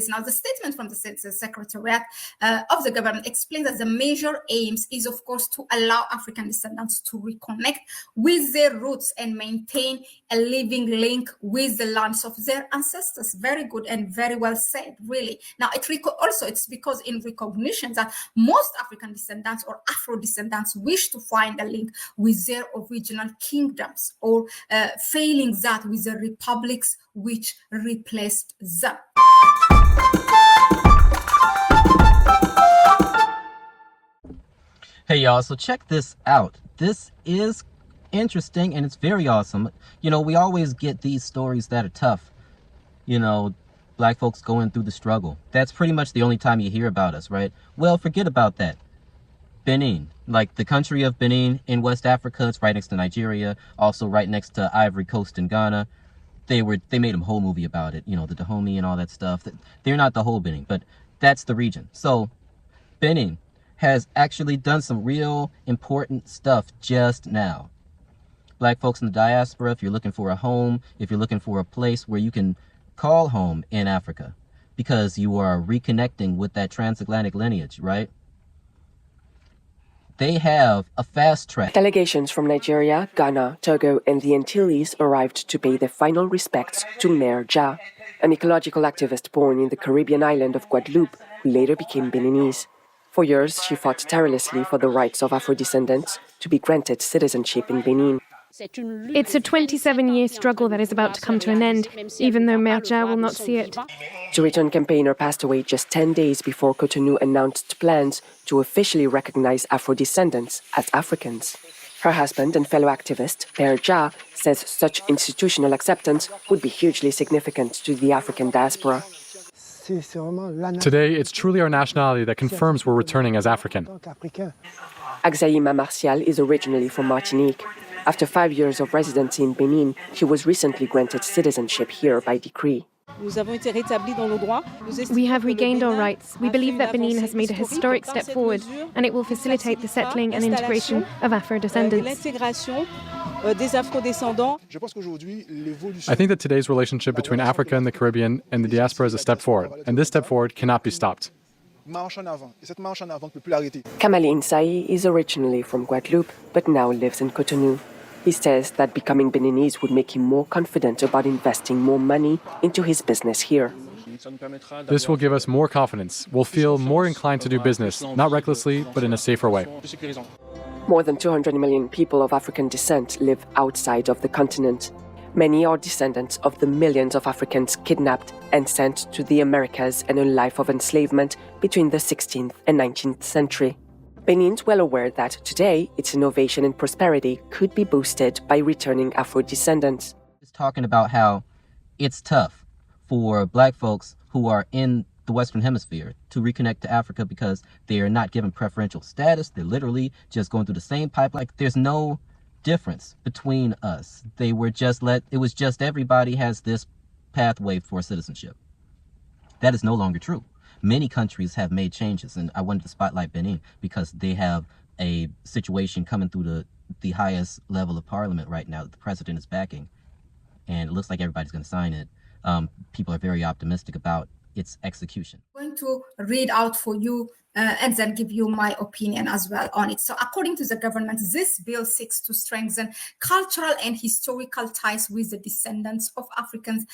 Now, the statement from the Secretariat of the government explains that the major aims is, of course, to allow African descendants to reconnect with their roots and maintain a living link with the lands of their ancestors. Very good and very well said, really. Now, it's because in recognition that most African descendants or Afro-descendants wish to find a link with their original kingdoms, or failing that, with the republics which replaced them. Hey y'all, so check this out. This is interesting and it's very awesome. You know, we always get these stories that are tough. You know, black folks going through the struggle. That's pretty much the only time you hear about us, right? Well, forget about that. Benin, like the country of Benin in West Africa, it's right next to Nigeria, also right next to Ivory Coast in Ghana. They made a whole movie about it, you know, the Dahomey and all that stuff. They're not the whole Benin, but that's the region. So Benin has actually done some real important stuff just now. Black folks in the diaspora, if you're looking for a home, if you're looking for a place where you can call home in Africa, because you are reconnecting with that transatlantic lineage, right? They have a fast track. Delegations from Nigeria, Ghana, Togo, and the Antilles arrived to pay their final respects to Beyecha, an ecological activist born in the Caribbean island of Guadeloupe, who later became Beninese. For years, she fought tirelessly for the rights of Afro-descendants to be granted citizenship in Benin. It's a 27-year struggle that is about to come to an end, even though Beyecha will not see it. The return campaigner passed away just 10 days before Cotonou announced plans to officially recognize Afro-descendants as Africans. Her husband and fellow activist, Beyecha, says such institutional acceptance would be hugely significant to the African diaspora. Today, it's truly our nationality that confirms we're returning as African. Agzaïma Martial is originally from Martinique. After 5 years of residency in Benin, she was recently granted citizenship here by decree. We have regained our rights. We believe that Benin has made a historic step forward, and it will facilitate the settling and integration of Afro-descendants. I think that today's relationship between Africa and the Caribbean and the diaspora is a step forward, and this step forward cannot be stopped. Kamali Insai is originally from Guadeloupe, but now lives in Cotonou. He says that becoming Beninese would make him more confident about investing more money into his business here. This will give us more confidence. We'll feel more inclined to do business, not recklessly, but in a safer way. More than 200 million people of African descent live outside of the continent. Many are descendants of the millions of Africans kidnapped and sent to the Americas and a life of enslavement between the 16th and 19th century. Benin's well aware that today its innovation and prosperity could be boosted by returning Afro-descendants. It's talking about how it's tough for black folks who are in the Western Hemisphere to reconnect to Africa because they are not given preferential status. They're literally just going through the same pipeline. There's no difference between us. It was just everybody has this pathway for citizenship. That is no longer true. Many countries have made changes, and I wanted to spotlight Benin because they have a situation coming through the highest level of parliament right now that the president is backing, and it looks like everybody's going to sign it. People are very optimistic about its execution. I'm going to read out for you and then give you my opinion as well on it. So according to the government, this bill seeks to strengthen cultural and historical ties with the descendants of Africans,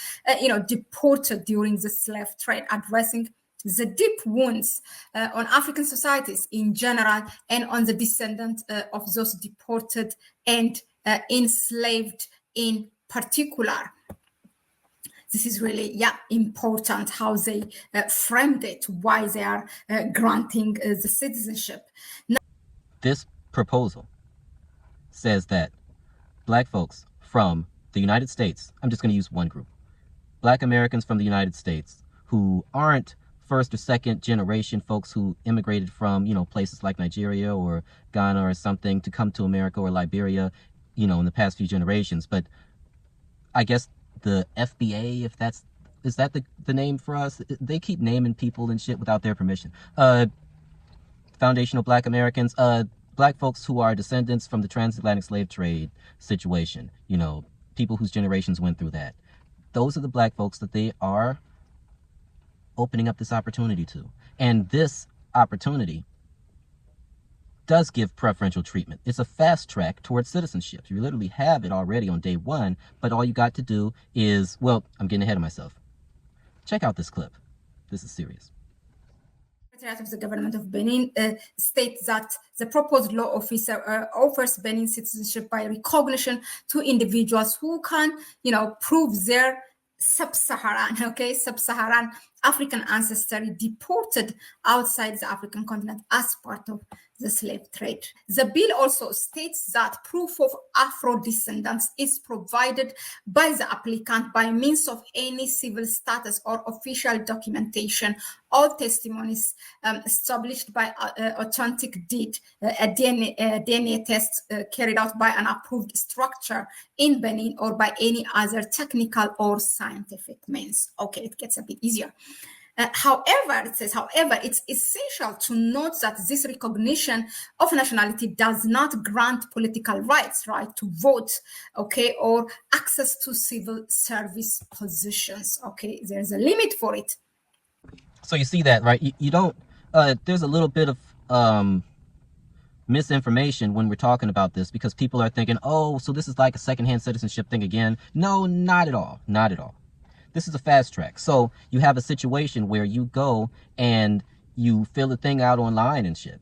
deported during the slave trade, addressing the deep wounds on African societies in general and on the descendants of those deported and enslaved in particular. This is really, important how they framed it, why they are granting the citizenship. Now, this proposal says that black folks from the United States, I'm just going to use one group, black Americans from the United States who aren't first or second generation folks who immigrated from, places like Nigeria or Ghana or something to come to America or Liberia, in the past few generations. But I guess the FBA, is that the name for us? They keep naming people and shit without their permission. Foundational Black Americans, black folks who are descendants from the transatlantic slave trade situation, people whose generations went through that. Those are the black folks that they are opening up this opportunity to. And this opportunity does give preferential treatment. It's a fast track towards citizenship. You literally have it already on day one, but all you got to do is, well, I'm getting ahead of myself. Check out this clip. This is serious. Of the government of Benin states that the proposed law officer offers Benin citizenship by recognition to individuals who can, prove their sub-Saharan African ancestry deported outside the African continent as part of the slave trade. The bill also states that proof of Afro descendants is provided by the applicant by means of any civil status or official documentation or testimonies established by authentic deed, a DNA test carried out by an approved structure in Benin or by any other technical or scientific means. Okay, it gets a bit easier. However, it's essential to note that this recognition of nationality does not grant political rights, right, to vote, okay, or access to civil service positions, okay? There's a limit for it. So you see that, right? You don't, there's a little bit of misinformation when we're talking about this, because people are thinking, oh, so this is like a secondhand citizenship thing again. No, not at all. Not at all. This is a fast track. So you have a situation where you go and you fill the thing out online and shit.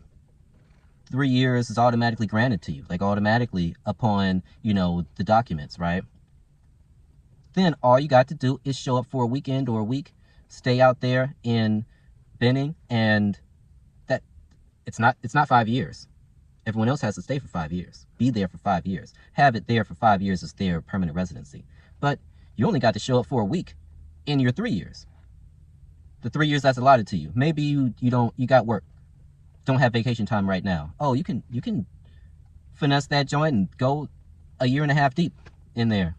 3 years is automatically granted to you, like automatically upon, the documents, right? Then all you got to do is show up for a weekend or a week, stay out there in Benin, and that it's not 5 years. Everyone else has to stay for 5 years, be there for 5 years, have it there for 5 years as their permanent residency. But you only got to show up for a week in your 3 years. The 3 years that's allotted to you. Maybe you got work, don't have vacation time right now. Oh, you can finesse that joint and go a year and a half deep in there.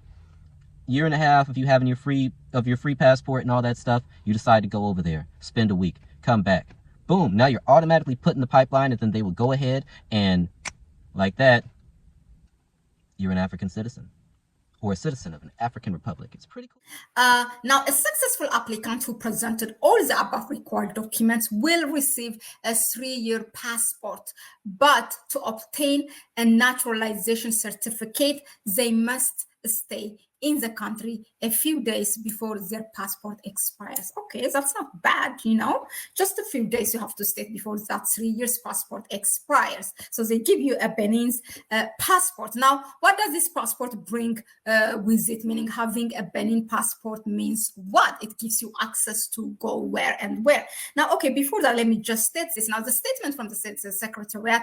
Year and a half, if you have your free passport and all that stuff, you decide to go over there, spend a week, come back. Boom, now you're automatically put in the pipeline, and then they will go ahead and, like that, you're an African citizen. Or a citizen of an African republic. It's pretty cool. Now, a successful applicant who presented all the above required documents will receive a 3-year passport. But to obtain a naturalization certificate, they must stay in the country a few days before their passport expires. Okay, that's not bad, Just a few days you have to stay before that 3 years passport expires. So they give you a Benin's passport. Now, what does this passport bring with it? Meaning having a Benin passport means what? It gives you access to go where and where. Now, okay, before that, let me just state this. Now, the statement from the Secretariat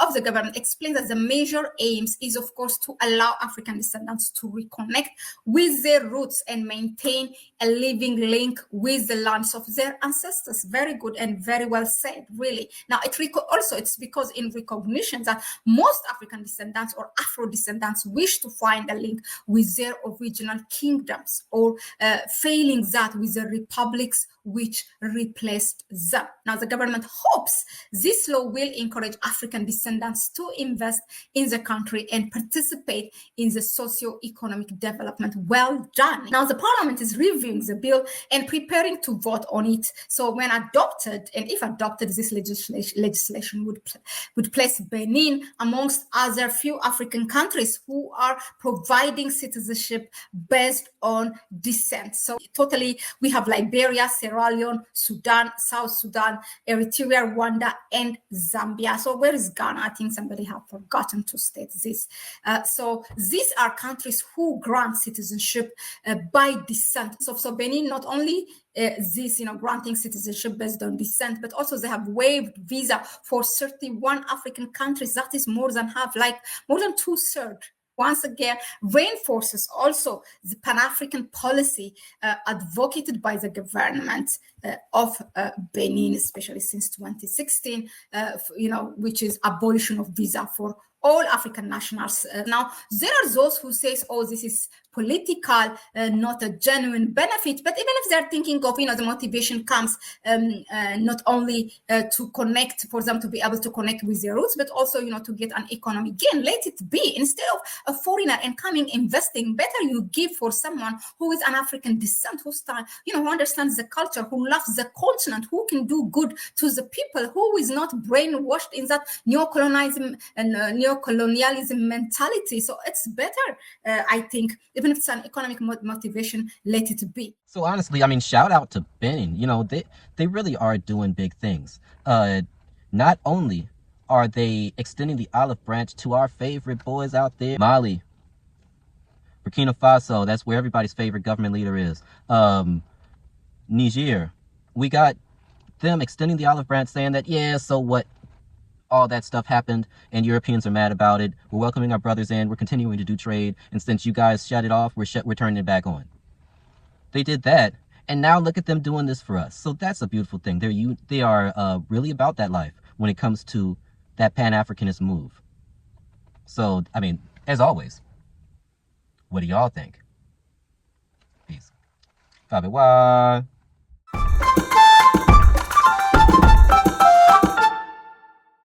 of the government explains that the major aims is, of course, to allow African descendants to reconnect with their roots and maintain a living link with the lands of their ancestors. Very good and very well said, really. Now, it's because in recognition that most African descendants or Afro descendants wish to find a link with their original kingdoms, or failing that, with the republics which replaced them. Now, the government hopes this law will encourage African descendants to invest in the country and participate in the socio-economic development. Well done. Now, the parliament is reviewing the bill and preparing to vote on it. So when adopted, and if adopted, this legislation would place Benin amongst other few African countries who are providing citizenship based on descent. So totally, we have Liberia, Sierra Leone, Sudan, South Sudan, Eritrea, Rwanda, and Zambia. So where is Ghana? I think somebody have forgotten to state this. So these are countries who grant citizenship by descent. So Benin, not only granting citizenship based on descent, but also they have waived visa for 31 African countries. That is more than half, more than 2/3. Once again, reinforces also the Pan-African policy advocated by the government of Benin, especially since 2016, which is abolition of visa for all African nationals. Now, there are those who say, oh, this is political, not a genuine benefit. But even if they're thinking of, the motivation comes not only to connect, for them to be able to connect with their roots, but also, to get an economic gain, let it be. Instead of a foreigner and coming investing, better you give for someone who is an African descent, who understands the culture, who loves the continent, who can do good to the people, who is not brainwashed in that neocolonialism and neocolonialism mentality. So it's better, I think, even if it's an economic motivation, let it be. So honestly, I mean, shout out to Benin. They really are doing big things. Not only are they extending the olive branch to our favorite boys out there, Mali, Burkina Faso, that's where everybody's favorite government leader is. Niger, we got them extending the olive branch, saying that, yeah, so what? All that stuff happened and Europeans are mad about it. We're welcoming our brothers in. We're continuing to do trade. And since you guys shut it off, we're turning it back on. They did that. And now look at them doing this for us. So that's a beautiful thing. They are really about that life when it comes to that Pan-Africanist move. So, I mean, as always, what do y'all think? Peace. Fabewa.